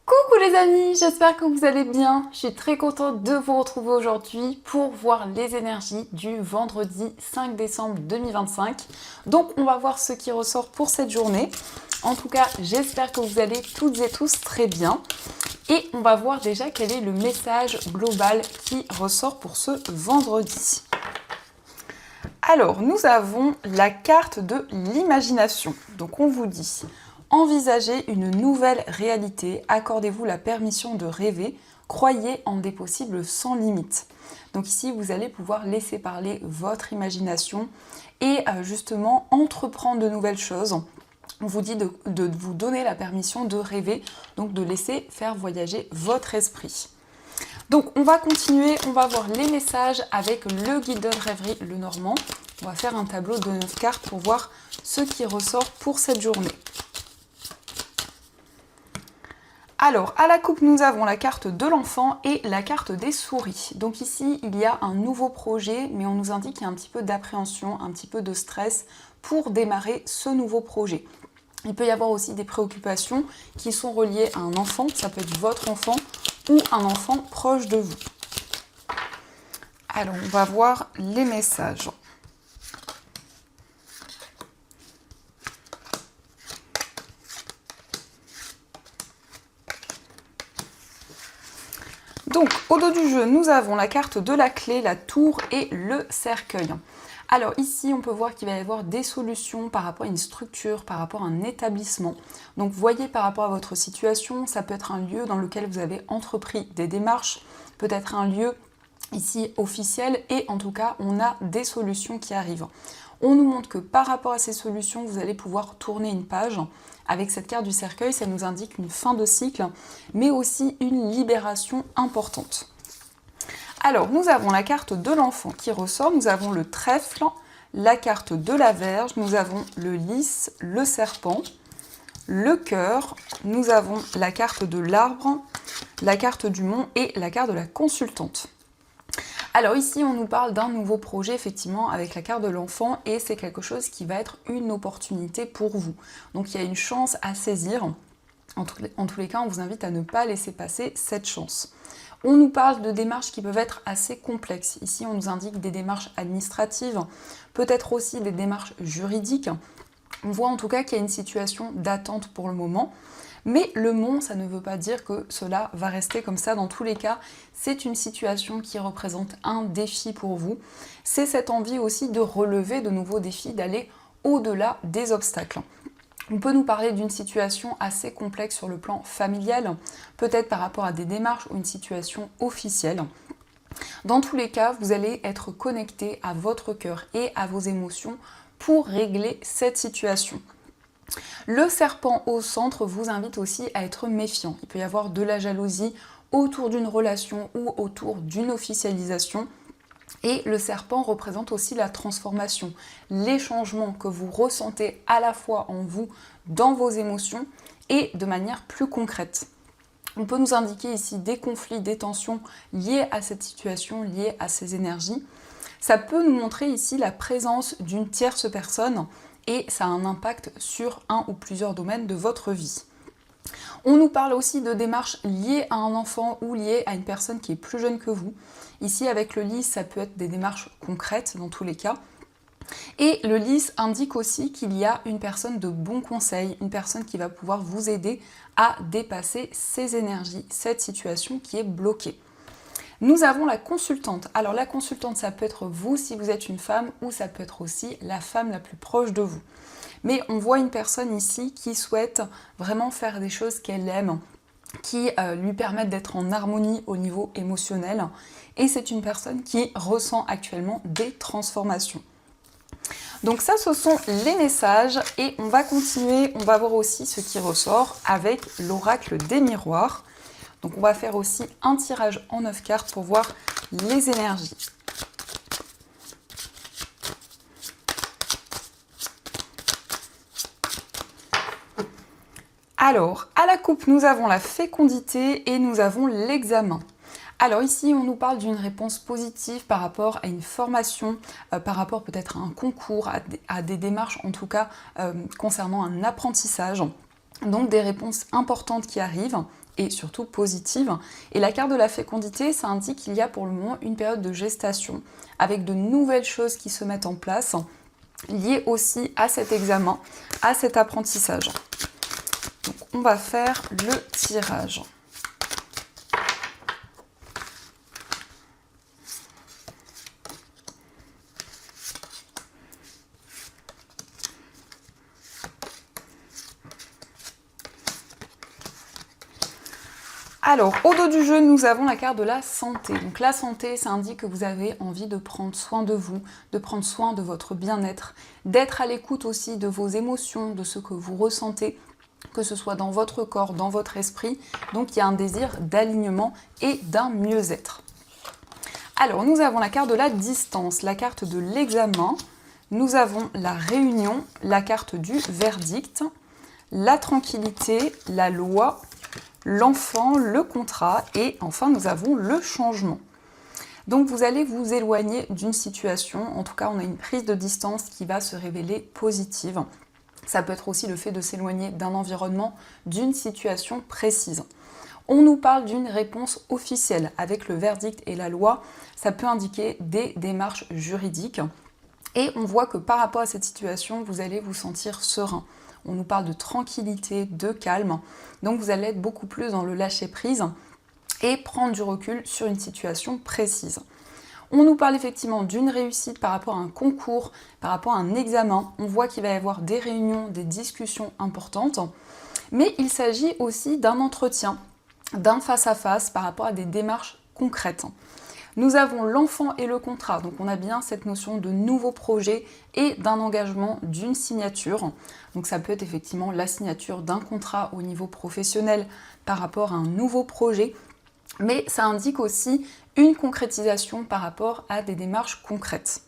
Coucou les amis, j'espère que vous allez bien. Je suis très contente de vous retrouver aujourd'hui pour voir les énergies du vendredi 5 décembre 2025. Donc on va voir ce qui ressort pour cette journée. En tout cas, j'espère que vous allez toutes et tous très bien. Et on va voir déjà quel est le message global qui ressort pour ce vendredi. Alors, nous avons la carte de l'imagination. Donc on vous dit... Envisagez une nouvelle réalité, accordez-vous la permission de rêver, croyez en des possibles sans limite. Donc ici, vous allez pouvoir laisser parler votre imagination et justement entreprendre de nouvelles choses. On vous dit de vous donner la permission de rêver, donc de laisser faire voyager votre esprit. Donc on va continuer, on va voir les messages avec le guide de rêverie, le Normand. On va faire un tableau de 9 cartes pour voir ce qui ressort pour cette journée. Alors, à la coupe, nous avons la carte de l'enfant et la carte des souris. Donc ici, il y a un nouveau projet, mais on nous indique qu'il y a un petit peu d'appréhension, un petit peu de stress pour démarrer ce nouveau projet. Il peut y avoir aussi des préoccupations qui sont reliées à un enfant, ça peut être votre enfant ou un enfant proche de vous. Alors, on va voir les messages. Donc, au dos du jeu, nous avons la carte de la clé, la tour et le cercueil. Alors ici, on peut voir qu'il va y avoir des solutions par rapport à une structure, par rapport à un établissement. Donc, voyez par rapport à votre situation, ça peut être un lieu dans lequel vous avez entrepris des démarches, peut-être un lieu ici officiel, et en tout cas, on a des solutions qui arrivent. On nous montre que par rapport à ces solutions, vous allez pouvoir tourner une page. Avec cette carte du cercueil, ça nous indique une fin de cycle, mais aussi une libération importante. Alors, nous avons la carte de l'enfant qui ressort, nous avons le trèfle, la carte de la Vierge, nous avons le lys, le serpent, le cœur, nous avons la carte de l'arbre, la carte du mont et la carte de la consultante. Alors ici, on nous parle d'un nouveau projet, effectivement, avec la carte de l'enfant, et c'est quelque chose qui va être une opportunité pour vous. Donc il y a une chance à saisir. En tous les cas, on vous invite à ne pas laisser passer cette chance. On nous parle de démarches qui peuvent être assez complexes. Ici, on nous indique des démarches administratives, peut-être aussi des démarches juridiques. On voit en tout cas qu'il y a une situation d'attente pour le moment. Mais le mont, ça ne veut pas dire que cela va rester comme ça. Dans tous les cas, c'est une situation qui représente un défi pour vous. C'est cette envie aussi de relever de nouveaux défis, d'aller au-delà des obstacles. On peut nous parler d'une situation assez complexe sur le plan familial, peut-être par rapport à des démarches ou une situation officielle. Dans tous les cas, vous allez être connecté à votre cœur et à vos émotions pour régler cette situation. Le serpent au centre vous invite aussi à être méfiant. Il peut y avoir de la jalousie autour d'une relation ou autour d'une officialisation. Et le serpent représente aussi la transformation, les changements que vous ressentez à la fois en vous, dans vos émotions et de manière plus concrète. On peut nous indiquer ici des conflits, des tensions liées à cette situation, liées à ces énergies. Ça peut nous montrer ici la présence d'une tierce personne et ça a un impact sur un ou plusieurs domaines de votre vie. On nous parle aussi de démarches liées à un enfant ou liées à une personne qui est plus jeune que vous. Ici, avec le lys, ça peut être des démarches concrètes dans tous les cas. Et le lys indique aussi qu'il y a une personne de bon conseil, une personne qui va pouvoir vous aider à dépasser ces énergies, cette situation qui est bloquée. Nous avons la consultante. Alors la consultante, ça peut être vous si vous êtes une femme ou ça peut être aussi la femme la plus proche de vous. Mais on voit une personne ici qui souhaite vraiment faire des choses qu'elle aime, qui lui permettent d'être en harmonie au niveau émotionnel. Et c'est une personne qui ressent actuellement des transformations. Donc ça, ce sont les messages et on va continuer, on va voir aussi ce qui ressort avec l'oracle des miroirs. Donc on va faire aussi un tirage en 9 cartes pour voir les énergies. Alors, à la coupe, nous avons la fécondité et nous avons l'examen. Alors ici, on nous parle d'une réponse positive par rapport à une formation, par rapport peut-être à un concours, à des démarches en tout cas concernant un apprentissage. Donc des réponses importantes qui arrivent et surtout positive. Et la carte de la fécondité, ça indique qu'il y a pour le moment une période de gestation avec de nouvelles choses qui se mettent en place, liées aussi à cet examen, à cet apprentissage. Donc on va faire le tirage. Alors, au dos du jeu, nous avons la carte de la santé. Donc la santé, ça indique que vous avez envie de prendre soin de vous, de prendre soin de votre bien-être, d'être à l'écoute aussi de vos émotions, de ce que vous ressentez, que ce soit dans votre corps, dans votre esprit. Donc il y a un désir d'alignement et d'un mieux-être. Alors, nous avons la carte de la distance, la carte de l'examen. Nous avons la réunion, la carte du verdict, la tranquillité, la loi, l'enfant, le contrat et enfin nous avons le changement. Donc vous allez vous éloigner d'une situation, en tout cas on a une prise de distance qui va se révéler positive. Ça peut être aussi le fait de s'éloigner d'un environnement, d'une situation précise. On nous parle d'une réponse officielle avec le verdict et la loi, ça peut indiquer des démarches juridiques et on voit que par rapport à cette situation, vous allez vous sentir serein. On nous parle de tranquillité, de calme. Donc vous allez être beaucoup plus dans le lâcher-prise et prendre du recul sur une situation précise. On nous parle effectivement d'une réussite par rapport à un concours, par rapport à un examen. On voit qu'il va y avoir des réunions, des discussions importantes. Mais il s'agit aussi d'un entretien, d'un face-à-face par rapport à des démarches concrètes. Nous avons l'enfant et le contrat, donc on a bien cette notion de nouveau projet et d'un engagement, d'une signature. Donc ça peut être effectivement la signature d'un contrat au niveau professionnel par rapport à un nouveau projet, mais ça indique aussi une concrétisation par rapport à des démarches concrètes.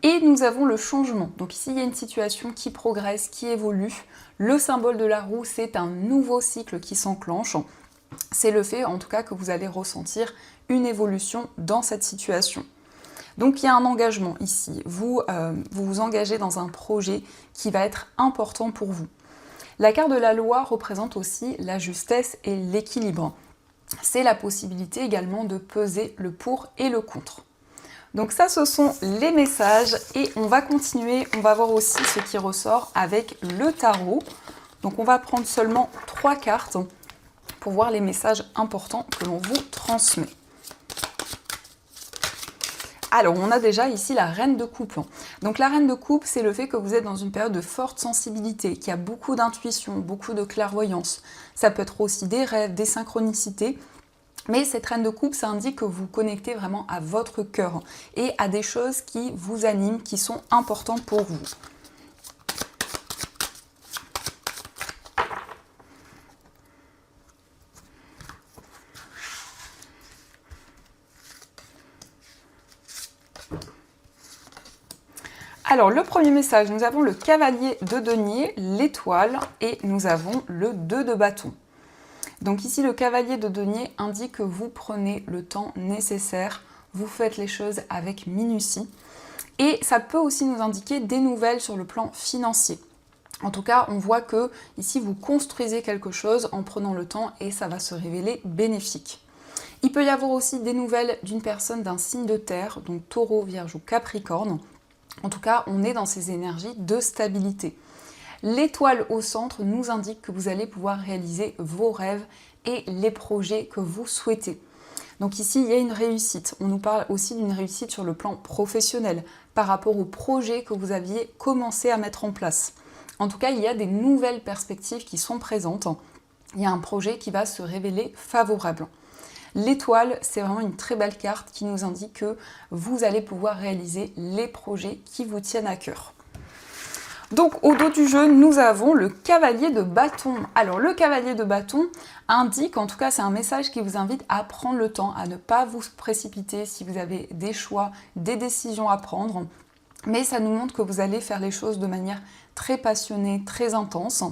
Et nous avons le changement, donc ici il y a une situation qui progresse, qui évolue. Le symbole de la roue, c'est un nouveau cycle qui s'enclenche. C'est le fait en tout cas que vous allez ressentir une évolution dans cette situation. Donc il y a un engagement ici, vous vous engagez dans un projet qui va être important pour vous. La carte de la loi représente aussi la justesse et l'équilibre. C'est la possibilité également de peser le pour et le contre. Donc ça, ce sont les messages et on va continuer, on va voir aussi ce qui ressort avec le tarot. Donc on va prendre seulement 3 cartes pour voir les messages importants que l'on vous transmet. Alors, on a déjà ici la reine de coupe. Donc la reine de coupe, c'est le fait que vous êtes dans une période de forte sensibilité, qu'il y a beaucoup d'intuition, beaucoup de clairvoyance. Ça peut être aussi des rêves, des synchronicités. Mais cette reine de coupe, ça indique que vous connectez vraiment à votre cœur et à des choses qui vous animent, qui sont importantes pour vous. Alors, le premier message, nous avons le cavalier de denier, l'étoile, et nous avons le 2 de bâton. Donc ici, le cavalier de denier indique que vous prenez le temps nécessaire, vous faites les choses avec minutie. Et ça peut aussi nous indiquer des nouvelles sur le plan financier. En tout cas, on voit que ici, vous construisez quelque chose en prenant le temps et ça va se révéler bénéfique. Il peut y avoir aussi des nouvelles d'une personne d'un signe de terre, donc taureau, vierge ou capricorne. En tout cas, on est dans ces énergies de stabilité. L'étoile au centre nous indique que vous allez pouvoir réaliser vos rêves et les projets que vous souhaitez. Donc ici, il y a une réussite. On nous parle aussi d'une réussite sur le plan professionnel par rapport aux projets que vous aviez commencé à mettre en place. En tout cas, il y a des nouvelles perspectives qui sont présentes. Il y a un projet qui va se révéler favorable. L'étoile, c'est vraiment une très belle carte qui nous indique que vous allez pouvoir réaliser les projets qui vous tiennent à cœur. Donc au dos du jeu, nous avons le cavalier de bâton. Alors le cavalier de bâton indique, en tout cas c'est un message qui vous invite à prendre le temps, à ne pas vous précipiter si vous avez des choix, des décisions à prendre. Mais ça nous montre que vous allez faire les choses de manière très passionnée, très intense.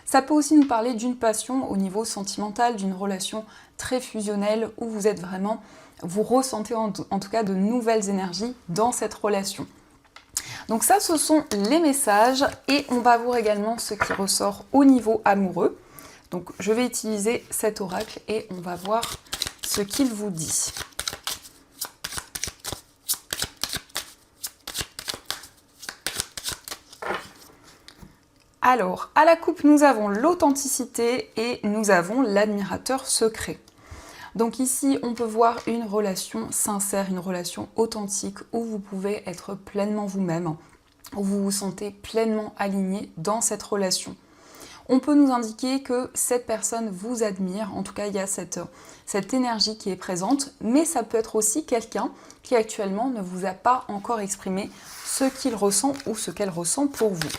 Ça peut aussi nous parler d'une passion au niveau sentimental, d'une relation très fusionnelle où vous êtes vraiment, vous ressentez en tout cas de nouvelles énergies dans cette relation. Donc ça, ce sont les messages et on va voir également ce qui ressort au niveau amoureux. Donc je vais utiliser cet oracle et on va voir ce qu'il vous dit. Alors, à la coupe, nous avons l'authenticité et nous avons l'admirateur secret. Donc ici, on peut voir une relation sincère, une relation authentique où vous pouvez être pleinement vous-même, où vous vous sentez pleinement aligné dans cette relation. On peut nous indiquer que cette personne vous admire, en tout cas il y a cette énergie qui est présente, mais ça peut être aussi quelqu'un qui actuellement ne vous a pas encore exprimé ce qu'il ressent ou ce qu'elle ressent pour vous.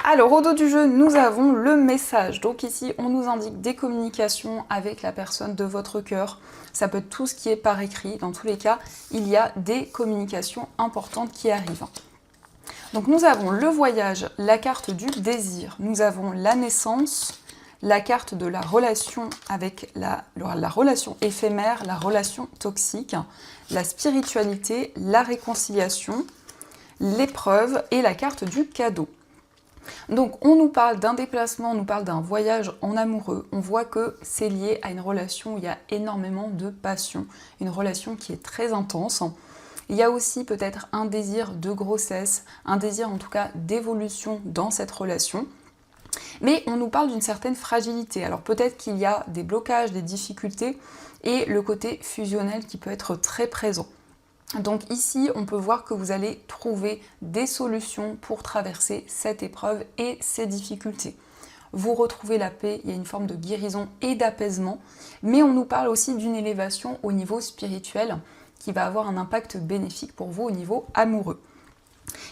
Alors au dos du jeu, nous avons le message. Donc ici, on nous indique des communications avec la personne de votre cœur. Ça peut être tout ce qui est par écrit. Dans tous les cas, il y a des communications importantes qui arrivent. Donc nous avons le voyage, la carte du désir. Nous avons la naissance, la carte de la relation avec la relation éphémère, la relation toxique, la spiritualité, la réconciliation, l'épreuve et la carte du cadeau. Donc on nous parle d'un déplacement, on nous parle d'un voyage en amoureux. On voit que c'est lié à une relation où il y a énormément de passion, une relation qui est très intense. Il y a aussi peut-être un désir de grossesse, un désir en tout cas d'évolution dans cette relation. Mais on nous parle d'une certaine fragilité. Alors peut-être qu'il y a des blocages, des difficultés et le côté fusionnel qui peut être très présent. Donc ici, on peut voir que vous allez trouver des solutions pour traverser cette épreuve et ces difficultés. Vous retrouvez la paix, il y a une forme de guérison et d'apaisement, mais on nous parle aussi d'une élévation au niveau spirituel qui va avoir un impact bénéfique pour vous au niveau amoureux.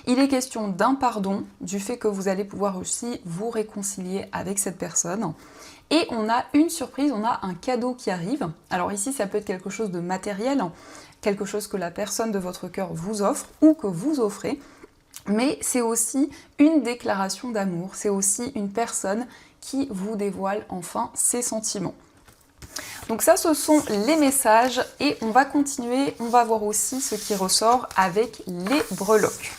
Il est question d'un pardon, du fait que vous allez pouvoir aussi vous réconcilier avec cette personne. Et on a une surprise, on a un cadeau qui arrive. Alors ici, ça peut être quelque chose de matériel, quelque chose que la personne de votre cœur vous offre ou que vous offrez. Mais c'est aussi une déclaration d'amour, c'est aussi une personne qui vous dévoile enfin ses sentiments. Donc ça, ce sont les messages et on va continuer, on va voir aussi ce qui ressort avec les breloques.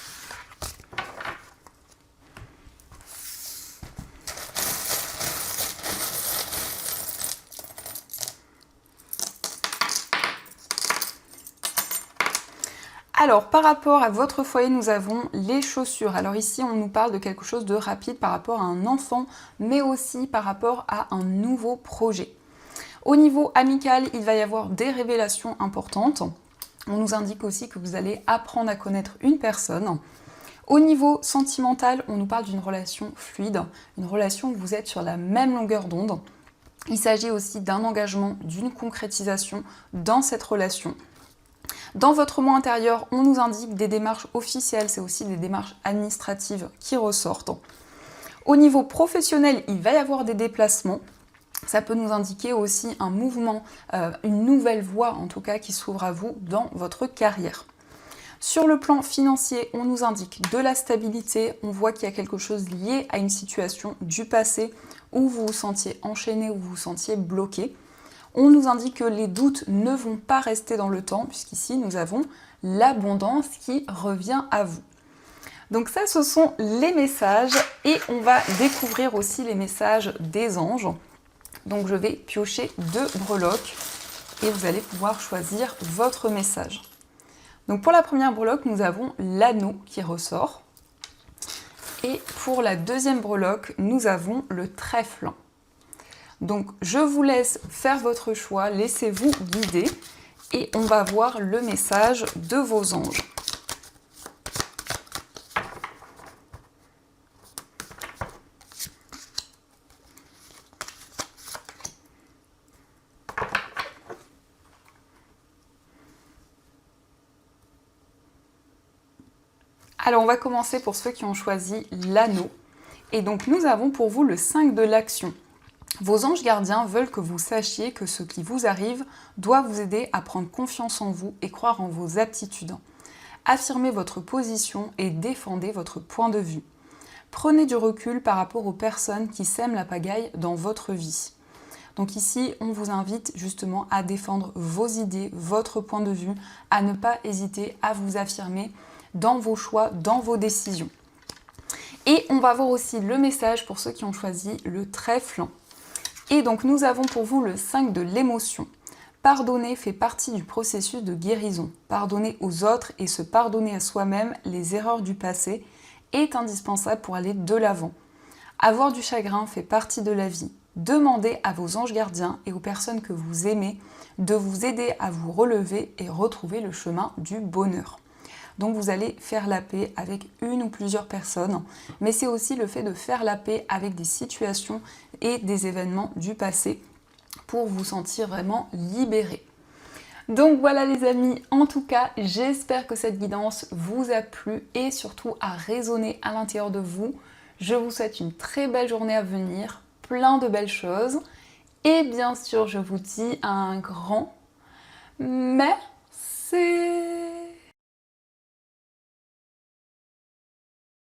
Alors, par rapport à votre foyer, nous avons les chaussures. Alors ici, on nous parle de quelque chose de rapide par rapport à un enfant, mais aussi par rapport à un nouveau projet. Au niveau amical, il va y avoir des révélations importantes. On nous indique aussi que vous allez apprendre à connaître une personne. Au niveau sentimental, on nous parle d'une relation fluide, une relation où vous êtes sur la même longueur d'onde. Il s'agit aussi d'un engagement, d'une concrétisation dans cette relation. Dans votre moi intérieur, on nous indique des démarches officielles, c'est aussi des démarches administratives qui ressortent. Au niveau professionnel, il va y avoir des déplacements. Ça peut nous indiquer aussi un mouvement, une nouvelle voie en tout cas qui s'ouvre à vous dans votre carrière. Sur le plan financier, on nous indique de la stabilité. On voit qu'il y a quelque chose lié à une situation du passé où vous vous sentiez enchaîné, où vous vous sentiez bloqué. On nous indique que les doutes ne vont pas rester dans le temps, puisqu'ici nous avons l'abondance qui revient à vous. Donc ça, ce sont les messages et on va découvrir aussi les messages des anges. Donc je vais piocher 2 breloques et vous allez pouvoir choisir votre message. Donc pour la première breloque, nous avons l'anneau qui ressort. Et pour la deuxième breloque, nous avons le trèfle. Donc je vous laisse faire votre choix, laissez-vous guider et on va voir le message de vos anges. Alors on va commencer pour ceux qui ont choisi l'anneau. Et donc nous avons pour vous le 5 de l'action. Vos anges gardiens veulent que vous sachiez que ce qui vous arrive doit vous aider à prendre confiance en vous et croire en vos aptitudes. Affirmez votre position et défendez votre point de vue. Prenez du recul par rapport aux personnes qui sèment la pagaille dans votre vie. Donc ici, on vous invite justement à défendre vos idées, votre point de vue, à ne pas hésiter à vous affirmer dans vos choix, dans vos décisions. Et on va voir aussi le message pour ceux qui ont choisi le trèfle. Et donc nous avons pour vous le 5 de l'émotion. Pardonner fait partie du processus de guérison. Pardonner aux autres et se pardonner à soi-même les erreurs du passé est indispensable pour aller de l'avant. Avoir du chagrin fait partie de la vie. Demandez à vos anges gardiens et aux personnes que vous aimez de vous aider à vous relever et retrouver le chemin du bonheur. Donc vous allez faire la paix avec une ou plusieurs personnes, mais c'est aussi le fait de faire la paix avec des situations et des événements du passé pour vous sentir vraiment libéré. Donc voilà les amis, en tout cas, j'espère que cette guidance vous a plu et surtout a résonné à l'intérieur de vous. Je vous souhaite une très belle journée à venir, plein de belles choses. Et bien sûr, je vous dis un grand merci.